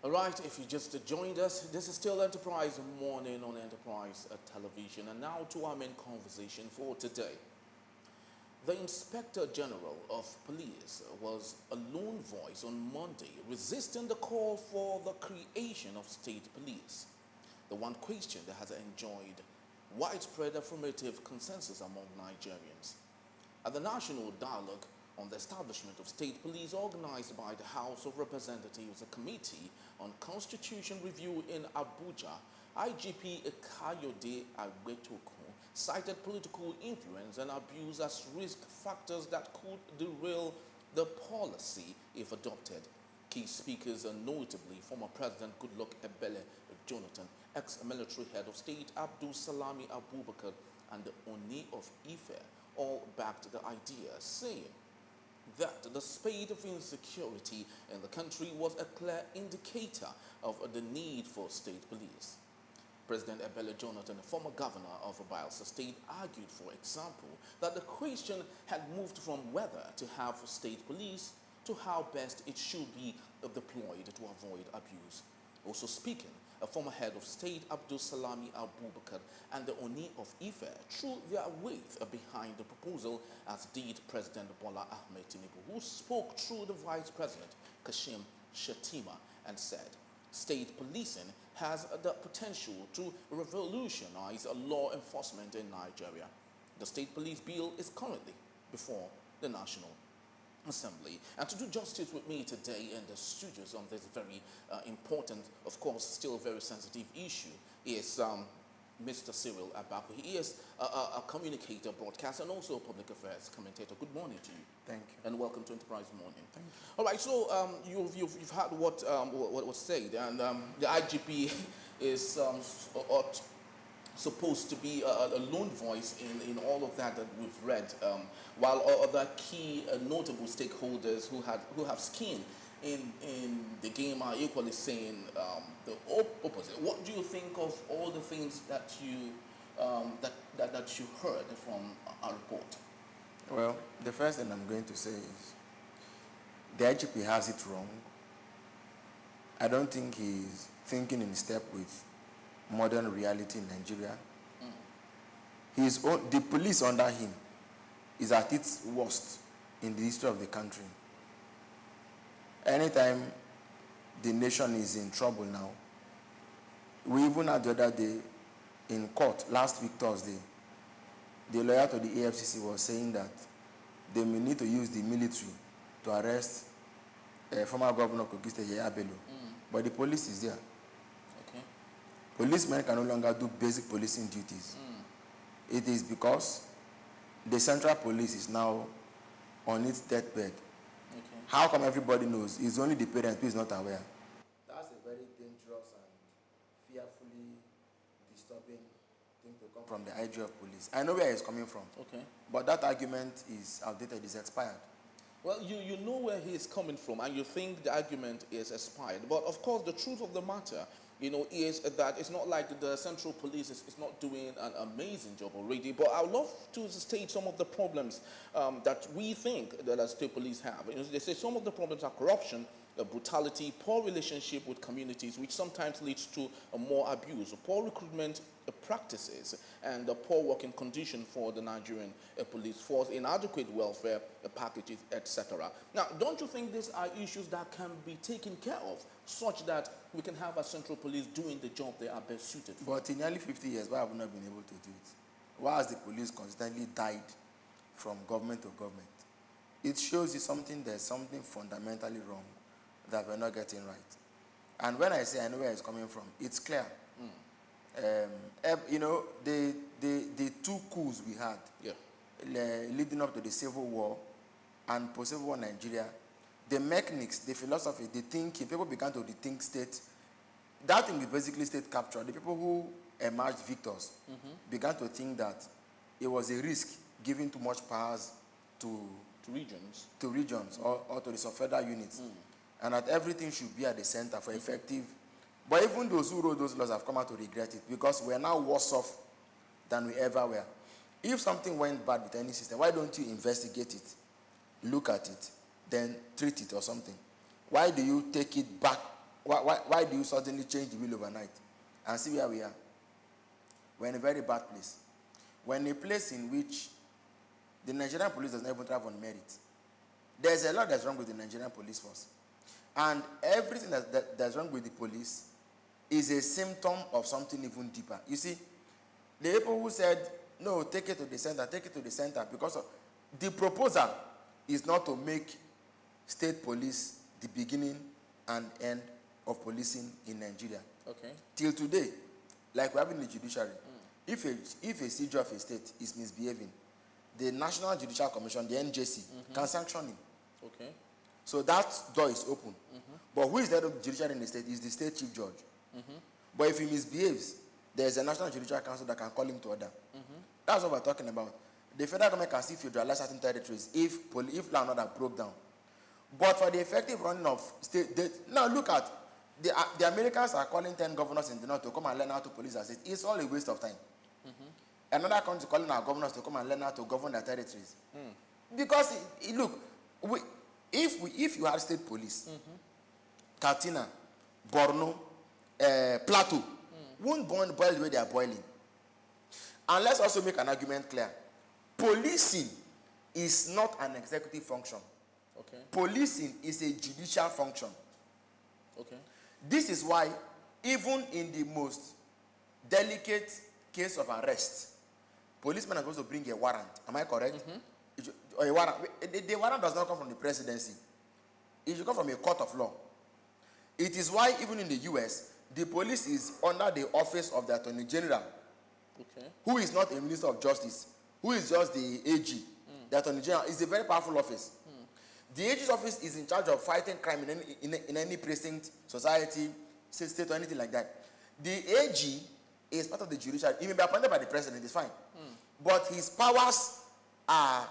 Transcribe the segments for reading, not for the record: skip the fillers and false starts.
All right, if you just joined us, this is still Enterprise Morning on Enterprise Television. And now to our main conversation for today. The Inspector General of Police was a lone voice on Monday resisting the call for the creation of state police. The one question that has enjoyed widespread affirmative consensus among Nigerians. At the National Dialogue on the Establishment of State Police organized by the House of Representatives, a committee on constitution review in Abuja, IGP Kayode Egbetokun cited political influence and abuse as risk factors that could derail the policy if adopted. Key speakers are notably former President Goodluck Jonathan, ex-military head of state Abdulsalami Abubakar, and the Ooni of Ife, all backed the idea, saying that the spate of insecurity in the country was a clear indicator of the need for state police. President Jonathan, a former governor of Bayelsa State, argued, for example, that the question had moved from whether to have state police to how best it should be deployed to avoid abuse. Also speaking, a former head of state, Abdulsalami Abubakar, and the Ooni of Ife threw their weight behind the proposal, as did President Bola Ahmed Tinubu, who spoke through the Vice President, Kashim Shettima, and said, state policing has the potential to revolutionize law enforcement in Nigeria. The state police bill is currently before the National Assembly. And to do justice with me today in the studios on this very important, of course, still very sensitive issue is Mr. Cyril Abaku. He is a communicator, broadcaster, and also a public affairs commentator. Good morning to you. Thank you. And welcome to Enterprise Morning. Thank you. All right, so you've heard what was said, and the IGP is supposed to be a lone voice in all of that we've read, while other key notable stakeholders who have skin in the game are equally saying the opposite. What do you think of all the things that you heard from our report? Well, the first thing I'm going to say is the IGP has it wrong. I don't think he's thinking in step with modern reality in Nigeria. The police under him is at its worst in the history of the country. Anytime the nation is in trouble now, we even had the other day in court, last week Thursday, the lawyer to the AFCC was saying that they may need to use the military to arrest former governor Kogi State Yaya Bello. But the police is there. Okay. Policemen can no longer do basic policing duties. It is because the central police is now on its deathbed. Okay. How come everybody knows? It's only the parents who is not aware. That's a very dangerous and fearfully disturbing thing to come from the IG of police. I know where it's coming from. Okay. But that argument is outdated, is expired. Well, you know where he's coming from, and you think the argument is expired. But of course, the truth of the matter, is that it's not like the central police is not doing an amazing job already. But I would love to state some of the problems that we think that the state police have. They say some of the problems are corruption, brutality, poor relationship with communities, which sometimes leads to more abuse, poor recruitment practices, and poor working condition for the Nigerian police force, inadequate welfare packages, etc. Now, don't you think these are issues that can be taken care of, such that we can have a central police doing the job they are best suited for? But in nearly 50 years, why have we not been able to do it? Why has the police constantly died from government to government? It shows you there's something fundamentally wrong that we're not getting right. And when I say I know where it's coming from, it's clear. The two coups we had, leading up to the Civil War and post-Civil War Nigeria, the mechanics, the philosophy, the thinking, people began to rethink state. That thing is basically state capture. The people who emerged victors began to think that it was a risk giving too much powers to regions or to the sub-federal units. And that everything should be at the center for effective. But even those who wrote those laws have come out to regret it, because we're now worse off than we ever were. If something went bad with any system, why don't you investigate it, look at it, then treat it or something? Why do you take it back why do you suddenly change the wheel overnight? And see where we are. We're in a very bad place. We're in a place in which the Nigerian police does not even thrive on merit. There's a lot that's wrong with the Nigerian police force. And everything that's wrong with the police is a symptom of something even deeper. You see, the people who said, no, take it to the center, because of, the proposal is not to make state police the beginning and end of policing in Nigeria. Okay. Till today, like we have in the judiciary, if a CJ of a state is misbehaving, the National Judicial Commission, the NJC, can sanction him. Okay. So that door is open. But who is the head of the judiciary in the state is the state chief judge. But if he misbehaves, there's a National Judicial Council that can call him to order. That's what we're talking about. The federal government can still federalize certain territories if law and order broke down. But for the effective running of state, now look at, the Americans are calling 10 governors in the north to come and learn how to police their state. It's all a waste of time. Another country calling our governors to come and learn how to govern their territories. Because, look, if you had state police, Katsina, Borno, Plateau, won't boil the way they are boiling. And let's also make an argument clear. Policing is not an executive function. Okay. Policing is a judicial function. Okay. This is why, even in the most delicate case of arrest, policemen are supposed to bring a warrant. Am I correct? Or a warrant. The warrant does not come from the presidency. It should come from a court of law. It is why, even in the US, the police is under the office of the Attorney General, who is not a Minister of Justice, who is just the AG. The Attorney General is a very powerful office. The AG's office is in charge of fighting crime in any precinct, society, state, or anything like that. The AG is part of the judiciary. He may be appointed by the president, it's fine. But his powers are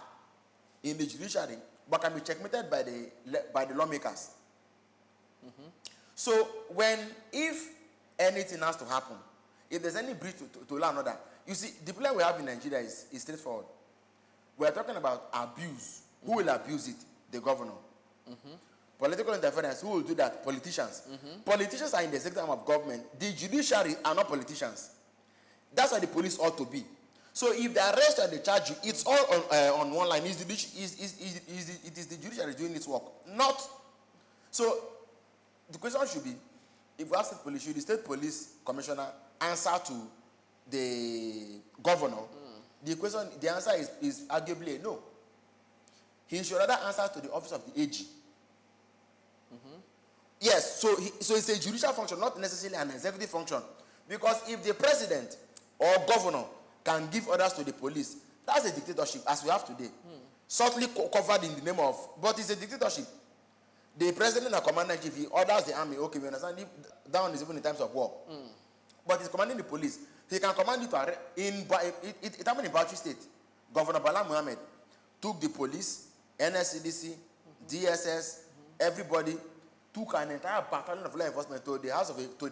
in the judiciary, but can be checkmated by the lawmakers. So if anything has to happen, if there's any breach to law and order, you see, the problem we have in Nigeria is straightforward. We're talking about abuse. Who will abuse it? The governor. Political interference. Who will do that? Politicians. Politicians are in the executive arm of government. The judiciary are not politicians. That's why the police ought to be. So if they arrest and they charge you, it's all on one line. It is the judiciary doing its work. Not. So the question should be, if we have state police, should the state police commissioner answer to the governor? The answer is arguably a no. He should rather answer to the office of the AG. Yes, so it's a judicial function, not necessarily an executive function. Because if the president or governor can give orders to the police, that's a dictatorship, as we have today. Subtly covered in the name of, but it's a dictatorship. The president and commander-in-chief, he orders the army. Okay, we understand. That one is even in times of war. But he's commanding the police. He can command you to arrest. It happened in Bauchi State. Governor Bala Muhammad took the police, NSCDC, DSS, everybody, took an entire battalion of law enforcement to the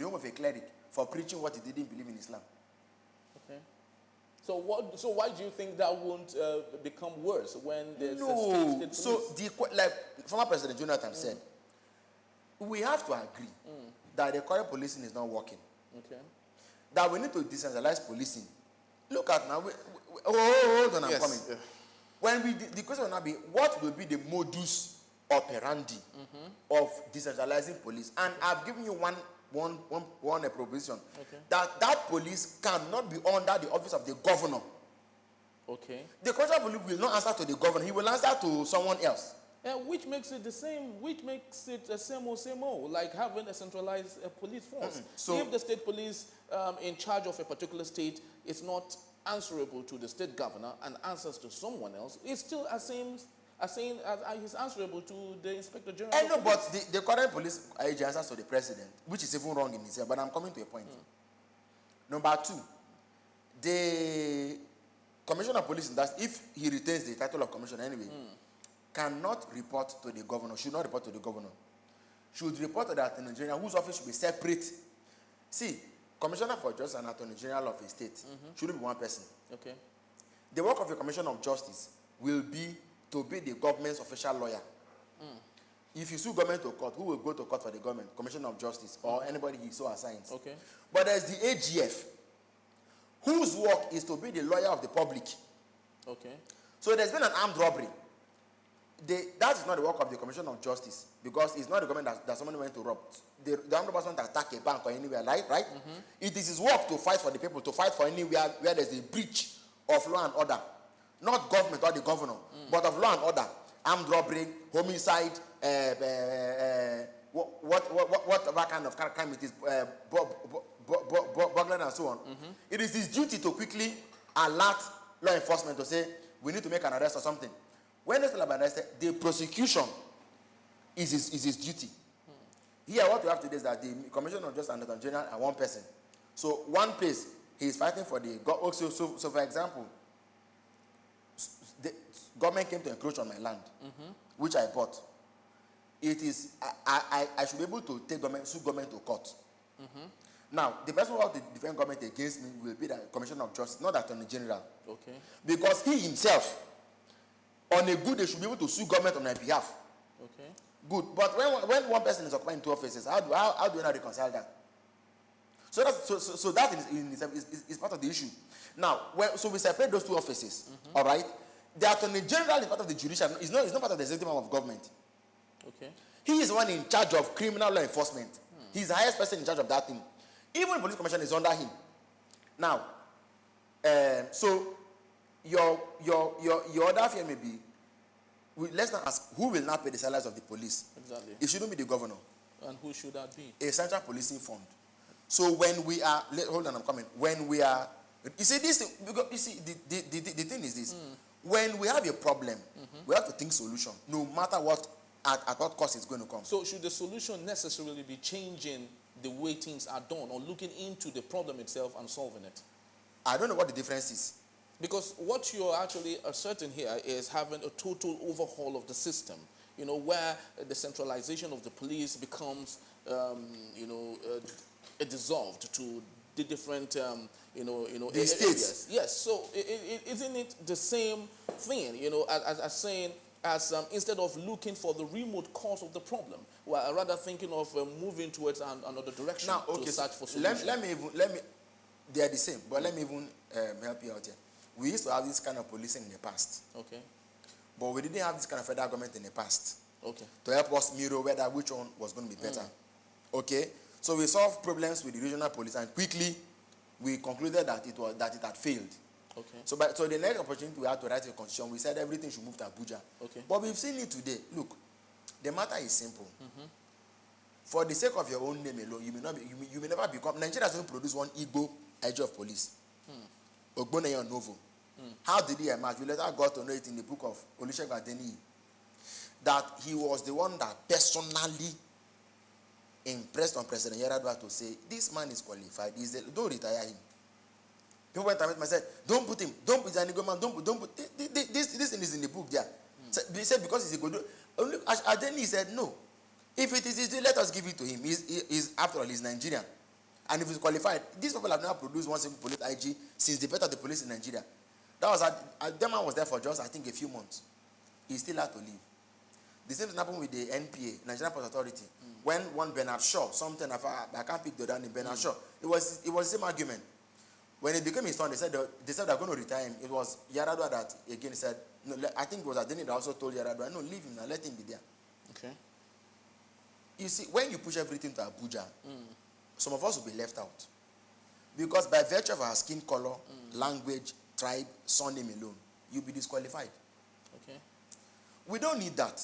home of a cleric for preaching what he didn't believe in Islam. Okay. So why do you think that won't become worse when there's a state police? Like former President Jonathan said, we have to agree that the current policing is not working. Okay. That we need to decentralize policing. Look at now. Hold on, I'm coming. Yeah. The question will now be, what will be the modus operandi of decentralizing police? And I've given you one proposition. Okay. That police cannot be under the office of the governor. Okay. The cultural police will not answer to the governor. He will answer to someone else. Which makes it the same. Which makes it a same old, like having a centralized police force. So if the state police in charge of a particular state is not answerable to the state governor and answers to someone else, it's still he's answerable to the inspector general. I know, but the current police IG answers to the president, which is even wrong in itself. But I'm coming to a point. Number two, the commissioner of police, if he retains the title of commissioner anyway, cannot report to the governor. Should not report to the governor. Should report to the Attorney General, whose office should be separate. See, Commissioner for Justice and Attorney General of a state shouldn't be one person. Okay. The work of the Commissioner of Justice will be to be the government's official lawyer. if you sue government to court, who will go to court for the government? Commissioner of Justice or anybody he so assigns. Okay. But there's the AGF, whose work is to be the lawyer of the public. Okay. So there's been an armed robbery. That is not the work of the Commissioner of Justice, because it's not the government that someone went to rob. The armed robbers want to attack a bank or anywhere, right? It is his work to fight for the people, to fight for anywhere where there's a breach of law and order. Not government or the governor, but of law and order. Armed robbery, homicide, whatever kind of crime it is, burglary and so on. It is his duty to quickly alert law enforcement to say, we need to make an arrest or something. When they're arrested, the prosecution is his duty. Here, what we have today is that the Commissioner of Justice and the Attorney General are one person. So one place, he is fighting for the also. So for example, the government came to encroach on my land, which I bought. It is I should be able to sue government to court. Now, the person who has to defend government against me will be the Commissioner of Justice, not the Attorney General. Okay. Because he himself, on a good day, should be able to sue government on my behalf. Okay. Good. But when one person is occupying two offices, how do you not reconcile that? So that is part of the issue. Now, so we separate those two offices. All right. The Attorney General is part of the judicial. Is not part of the executive arm of government. Okay. He is the one in charge of criminal law enforcement. He's the highest person in charge of that thing. Even the police commissioner is under him. Now, so your other fear may be, let's not ask who will not pay the salaries of the police. Exactly. It shouldn't be the governor. And who should that be? A central policing fund. So when we are, hold on, I'm coming. When we are, you see this, because you see the thing is this. When we have a problem, we have to think solution, no matter what, at what cost it's going to come. So should the solution necessarily be changing the way things are done, or looking into the problem itself and solving it? I don't know what the difference is. Because what you're actually asserting here is having a total overhaul of the system, where the centralization of the police becomes, dissolved to the different, the areas. states. Yes. So isn't it the same thing, as saying, instead of looking for the remote cause of the problem, we're rather thinking of moving towards another direction to search for solutions. Let me, they are the same, but let me even help you out here. We used to have this kind of policing in the past. Okay. But we didn't have this kind of federal government in the past. Okay. To help us mirror which one was going to be better. Okay. So we solved problems with the regional police, and quickly we concluded that it had failed. Okay. So the next opportunity we had to write a constitution, we said everything should move to Abuja. Okay. But we've seen it today. Look, the matter is simple. For the sake of your own name alone, you may never become. Nigeria doesn't produce one Igbo edge of police. Ogboneye Novo. How did he emerge? We later got to know it in the book of Olusegun Adeniyi, that he was the one that personally impressed on President Yar'Adua to say, this man is qualified. Don't retire him. People went and met him and said, don't put him. Don't put Zanigo man. Don't put. This thing is in the book there. So they said because he's a good. Adeniyi said no. If it is his due, let us give it to him. He's after all, he's Nigerian. And if he's qualified, these people have never produced one single police IG since the birth of the police in Nigeria. That man was there for just, I think, a few months. He still had to leave. The same thing happened with the NPA, Nigerian Port Authority. When one Bernard Shaw, I can't pick the other name, Bernard Shaw, it was the same argument. When it became his turn, they said they're going to retire him. It was Yar'Adua that, again, said, no, I think it was Adeni that also told Yar'Adua, no, leave him now, let him be there. Okay. You see, when you push everything to Abuja, some of us will be left out. Because by virtue of our skin color, language, tribe, surname alone, you'll be disqualified. Okay. We don't need that.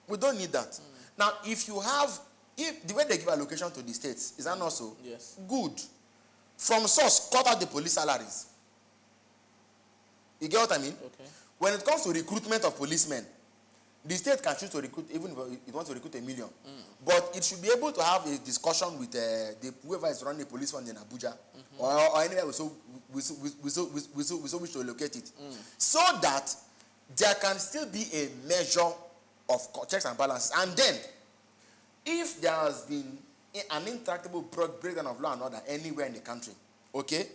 We don't need that. Now, if the way they give allocation to the states, is that not so? Yes. Good. From source, cut out the police salaries. You get what I mean? Okay. When it comes to recruitment of policemen, the state can choose to recruit, even if it wants to recruit 1 million. But it should be able to have a discussion with whoever is running the police fund in Abuja, or anywhere we so wish to locate it, so that there can still be a measure of checks and balances. And then, if there has been an intractable breakdown of law and order anywhere in the country, okay,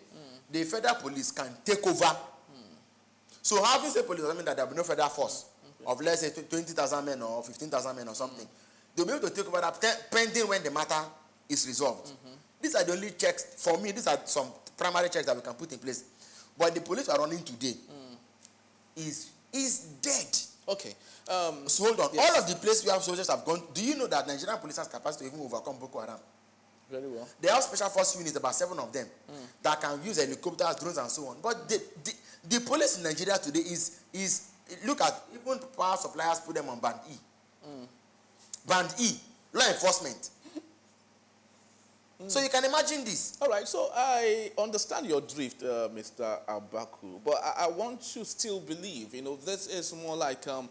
the federal police can take over. So having state police doesn't mean that there will be no federal force. of, let's say, 20,000 men or 15,000 men or something. They'll be able to take over that pending when the matter is resolved. These are the only checks, for me, these are some primary checks that we can put in place. But the police are running today is dead. Okay. So hold on. Yes. All of the places we have soldiers have gone. Do you know that Nigerian police has capacity to even overcome Boko Haram? Very well. They have special force units, about 7 of them, that can use helicopters, drones, and so on. But the police in Nigeria today is look at, even power suppliers put them on band E. Band E, law enforcement. So you can imagine this. All right, so I understand your drift, Mr. Abaku, but I want to still believe, this is more like an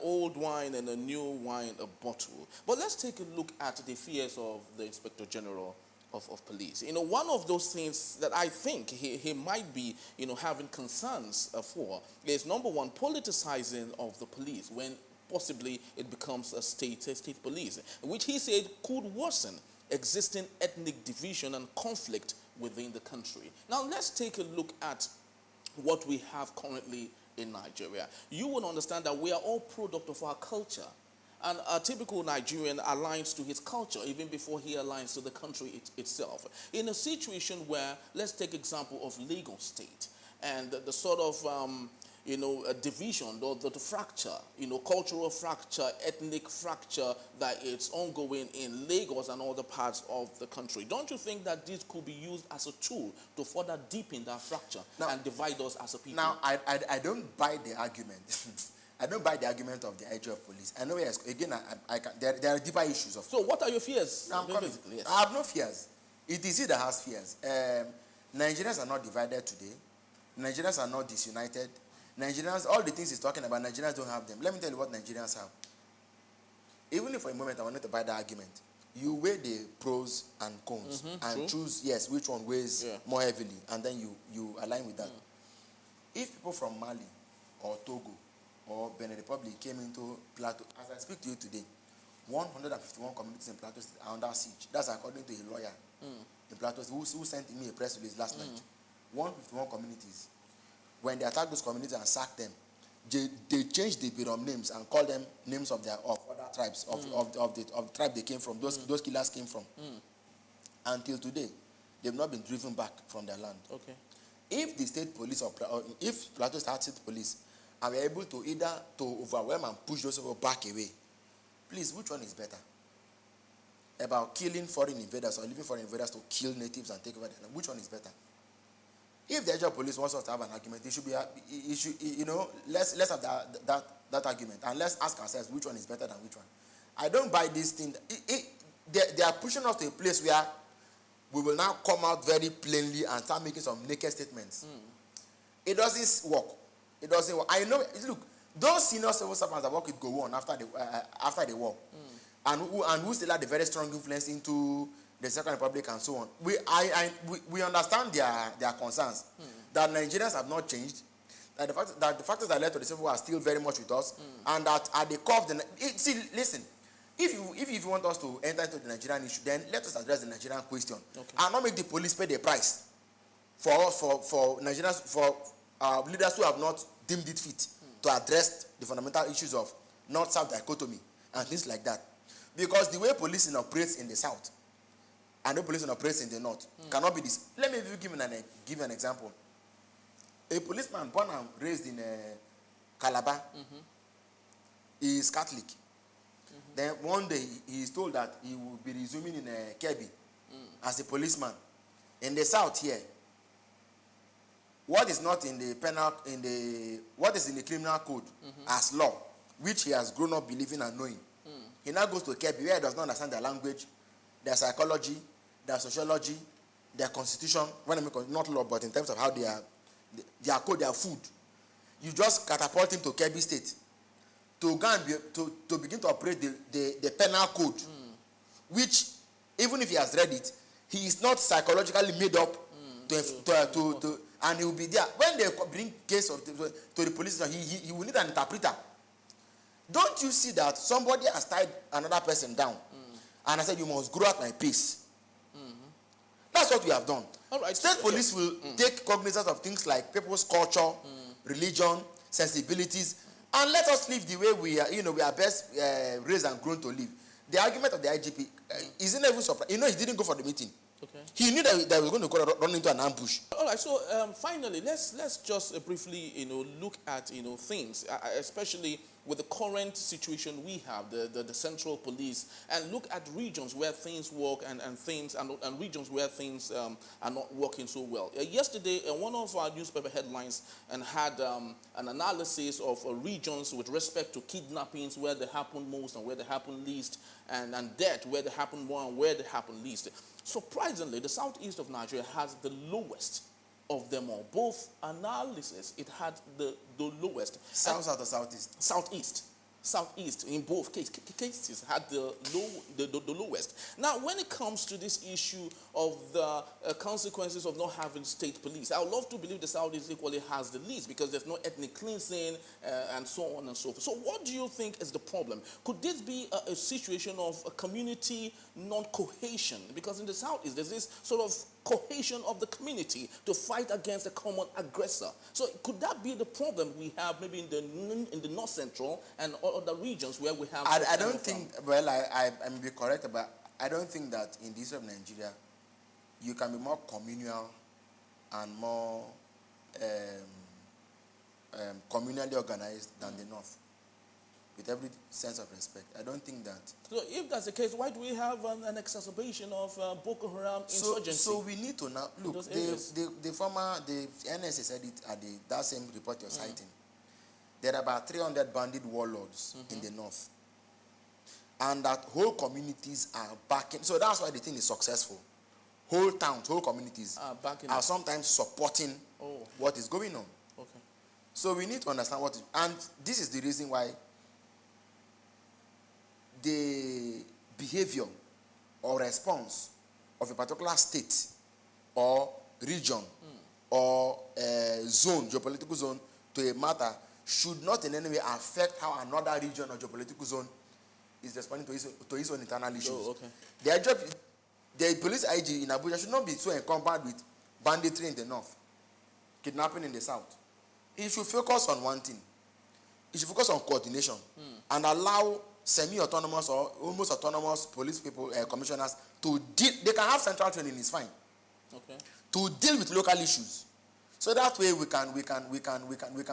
old wine and a new wine, a bottle. But let's take a look at the fears of the Inspector General of Police. One of those things that I think he might be, having concerns for is, number one, politicizing of the police when possibly it becomes a state police, which he said could worsen existing ethnic division and conflict within the country. Now, let's take a look at what we have currently in Nigeria. You will understand that we are all product of our culture. And a typical Nigerian aligns to his culture even before he aligns to the country itself. In a situation where, let's take example of Lagos State and the sort of a division, the fracture, cultural fracture, ethnic fracture that is ongoing in Lagos and other parts of the country. Don't you think that this could be used as a tool to further deepen that fracture and divide us as a people? Now, I don't buy the argument. I don't buy the argument of the IGP of police. I know, yes, again, I can, there are deeper issues of. So what are your fears? Yes. I have no fears. It is he that has fears. Nigerians are not divided today. Nigerians are not disunited. Nigerians, all the things he's talking about, Nigerians don't have them. Let me tell you what Nigerians have. Even if for a moment I wanted to buy the argument, you weigh the pros and cons and choose, yes, which one weighs more heavily, and then you align with that. If people from Mali or Togo or Benin Republic came into Plateau, as I speak to you today, 151 communities in Plateau are under siege. That's according to a lawyer in Plateau who sent me a press release last night. 151 communities. When they attack those communities and sack them, they change the Birom names and call them names of other tribes, of the tribe they came from, those killers came from. Until today, they've not been driven back from their land. Okay. If the state police or if Plateau State Police are able to either to overwhelm and push those people back away, please, which one is better? About killing foreign invaders or leaving foreign invaders to kill natives and take over their land, which one is better? If the Nigerian police wants us to have an argument, it should be, let's have that argument and let's ask ourselves which one is better than which one. I don't buy this thing. They are pushing us to a place where we will now come out very plainly and start making some naked statements. It doesn't work. It doesn't work. I know. Look, those senior civil servants that work with go on after the war, and who still had a very strong influence into the Second Republic and so on. We understand their concerns that Nigerians have not changed, that the factors that led to the civil war are still very much with us, and that at the core of the listen. If you want us to enter into the Nigerian issue, then let us address the Nigerian question, and not make the police pay the price for Nigerians, for leaders who have not deemed it fit to address the fundamental issues of North-South dichotomy and things like that. Because the way policing operates in the South and the policing operates in the North cannot be this. Let me give you an example. A policeman born and raised in Calabar is Catholic. Then one day he is told that he will be resuming in Kebbi as a policeman. In the South here, what is not in the penal, what is in the criminal code as law, which he has grown up believing and knowing, he now goes to Kebbi where he does not understand their language, their psychology, their sociology, their constitution. When I mean not law, but in terms of how their code, their food. You just catapult him to Kebbi State to go and to begin to operate the penal code, which even if he has read it, he is not psychologically made up to and he will be there when they bring case to the police. He will need an interpreter. Don't you see that somebody has tied another person down and I said you must grow at my pace? That's what we have done. All right. State police will take cognizance of things like people's culture, religion, sensibilities, And let us live the way we are, we are best raised and grown to live. The argument of the IGP, isn't even surprised. He didn't go for the meeting. Okay. He knew that he was going to run into an ambush. All right. So finally, let's just briefly, look at things, especially with the current situation we have, the central police, and look at regions where things work and regions where things are not working so well. Yesterday, one of our newspaper headlines had an analysis of regions with respect to kidnappings, where they happen most and where they happen least, and death, where they happen more and where they happen least. Surprisingly, the southeast of Nigeria has the lowest of them all. Both analysis, it had the lowest. South or southeast? Southeast in both cases had the lowest. Now, when it comes to this issue of the consequences of not having state police, I would love to believe the southeast equally has the least, because there's no ethnic cleansing and so on and so forth. So what do you think is the problem? Could this be a situation of a community non-cohesion? Because in the southeast, there's this sort of cohesion of the community to fight against a common aggressor. So could that be the problem we have maybe in the north central and other regions where we have? I don't think. Well, I may be correct, but I don't think that in the east of Nigeria you can be more communal and more communally organized than the north. With every sense of respect, I don't think that. So if that's the case, why do we have an exacerbation of Boko Haram insurgency? So we need to now look. The NSA said it at that same report you're citing. There are about 300 bandit warlords in the north, and that whole communities are backing. So that's why the thing is successful. Whole towns, whole communities are sometimes supporting what is going on. Okay. So we need to understand what, and this is the reason why the behavior or response of a particular state or region or zone, geopolitical zone, to a matter should not in any way affect how another region or geopolitical zone is responding to its own internal issues. Oh, okay. The police IG in Abuja should not be so encumbered with banditry in the north, kidnapping in the south. It should focus on one thing. It should focus on coordination and allow semi-autonomous or almost autonomous police people, commissioners, to deal. They can have central training, it's fine. Okay. To deal with local issues, so that way we can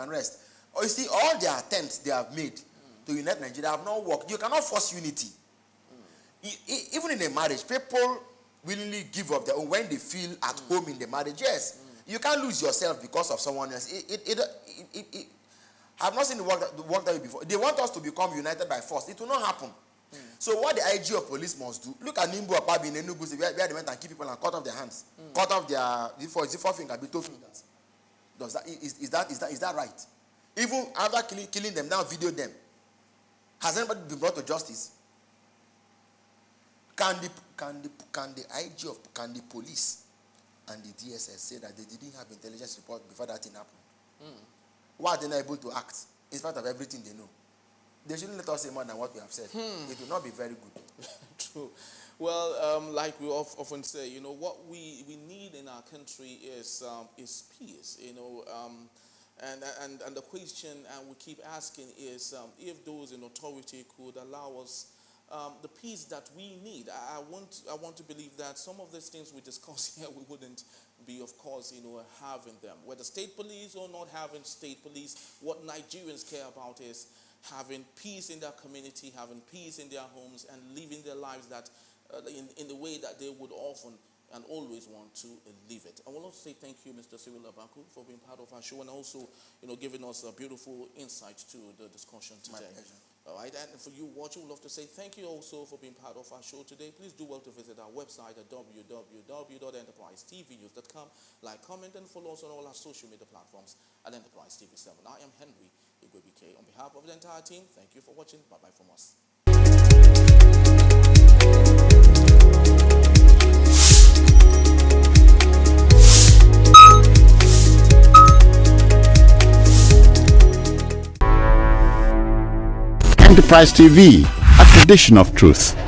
rest. Or you see, all the attempts they have made to unite Nigeria have not worked. You cannot force unity. Even in a marriage, people willingly give up their own when they feel at home in the marriage. Yes, you can't lose yourself because of someone else. I've not seen the work that way before. They want us to become united by force. It will not happen. So what the IG of police must do, look at Nimbu Apabi in Enugu, where they went and kill people and cut off their hands. Cut off their, four fingers, be 2 fingers. Is that right? Even after killing them, now video them. Has anybody been brought to justice? Can the police and the DSS say that they didn't have intelligence report before that thing happened? Why are they not able to act in spite of everything they know? They shouldn't let us say more than what we have said. It will not be very good. True. Well, like we often say, what we need in our country is peace. And the question we keep asking is if those in authority could allow us the peace that we need. I want to believe that some of these things we discuss here, we wouldn't be, of course, having them. Whether state police or not having state police, what Nigerians care about is having peace in their community, having peace in their homes, and living their lives that in the way that they would often and always want to live it. I want to say thank you, Mr. Cyril Abaku, for being part of our show and also, giving us a beautiful insight to the discussion today. My pleasure. All right, and for you watching, we'd love to say thank you also for being part of our show today. Please do well to visit our website at www.enterprisetvnews.com. Like, comment, and follow us on all our social media platforms at Enterprise TV 7. I am Henry Igwebike. On behalf of the entire team, thank you for watching. Bye-bye from us. Enterprise TV, a tradition of truth.